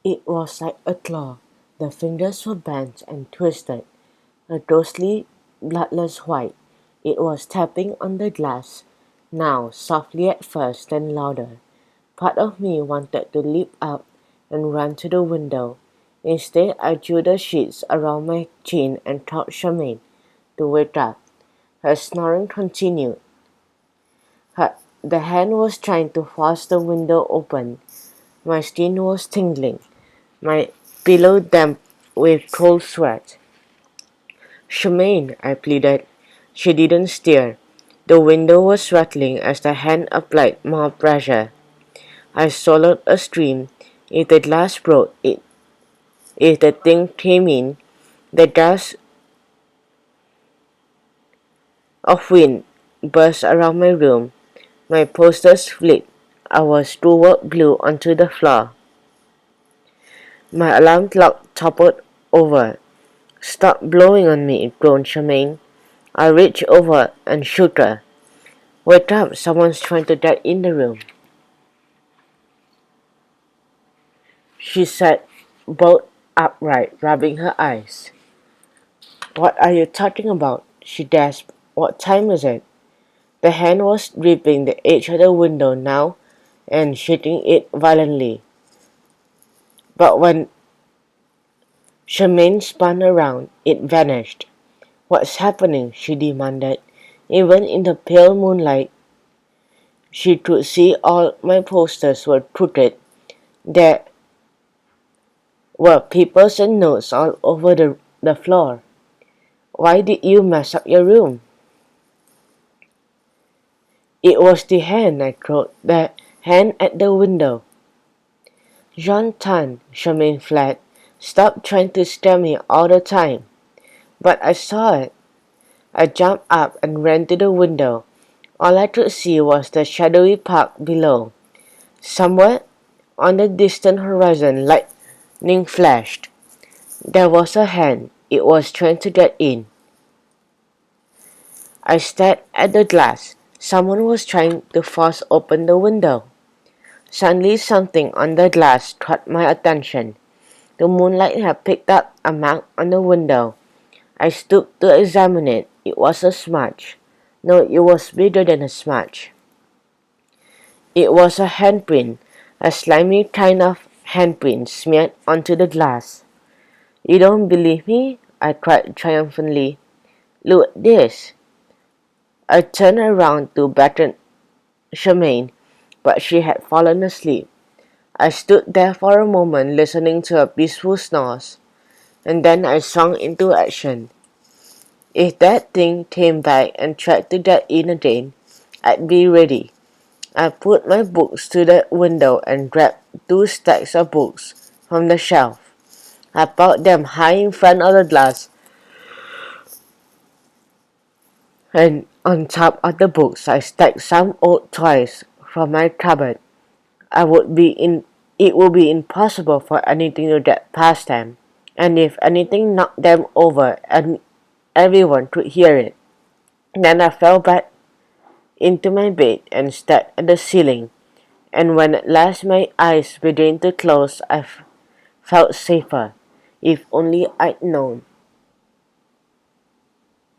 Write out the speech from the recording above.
It was like a claw. The fingers were bent and twisted, a ghostly, bloodless white. It was tapping on the glass, now softly at first, then louder. Part of me wanted to leap up and run to the window. Instead, I drew the sheets around my chin and told Charmaine to wake up. Her snoring continued. The hand was trying to force the window open. My skin was tingling, my pillow damp with cold sweat. Charmaine, I pleaded. She didn't stir. The window was rattling as the hand applied more pressure. I swallowed a scream. If the glass broke, if the thing came in, the gust of wind burst around my room. My posters flipped. I was screwed glue onto the floor. My alarm clock toppled over. Stop blowing on me, groaned Charmaine. I reached over and shook her. Wake up, someone's trying to get in the room. She sat bolt upright, rubbing her eyes. What are you talking about? She gasped. What time is it? The hand was gripping the edge of the window now and shaking it violently. But when Charmaine spun around, it vanished. What's happening? She demanded. Even in the pale moonlight, she could see all my posters were crooked. There were papers and notes all over the floor. Why did you mess up your room? It was the hand, I crowed. The hand at the window. Jean Tan, Charmaine fled. Stop trying to scare me all the time. But I saw it. I jumped up and ran to the window. All I could see was the shadowy park below. Somewhere on the distant horizon, lightning flashed. There was a hand. It was trying to get in. I stared at the glass. Someone was trying to force open the window. Suddenly something on the glass caught my attention. The moonlight had picked up a mark on the window. I stooped to examine it. It was a smudge. No, it was bigger than a smudge. It was a handprint, a slimy kind of handprint smeared onto the glass. You don't believe me? I cried triumphantly. Look at this. I turned around to beckon Charmaine, but she had fallen asleep. I stood there for a moment listening to her peaceful snores, and then I swung into action. If that thing came back and tried to get in again, I'd be ready. I put my books to the window and grabbed 2 stacks of books from the shelf. I piled them high in front of the glass, and on top of the books I stacked some old toys from my cupboard. It would be impossible for anything to get past them, and if anything knocked them over and everyone could hear it. Then I fell back into my bed and stared at the ceiling, and when at last my eyes began to close, felt safer. If only I'd known.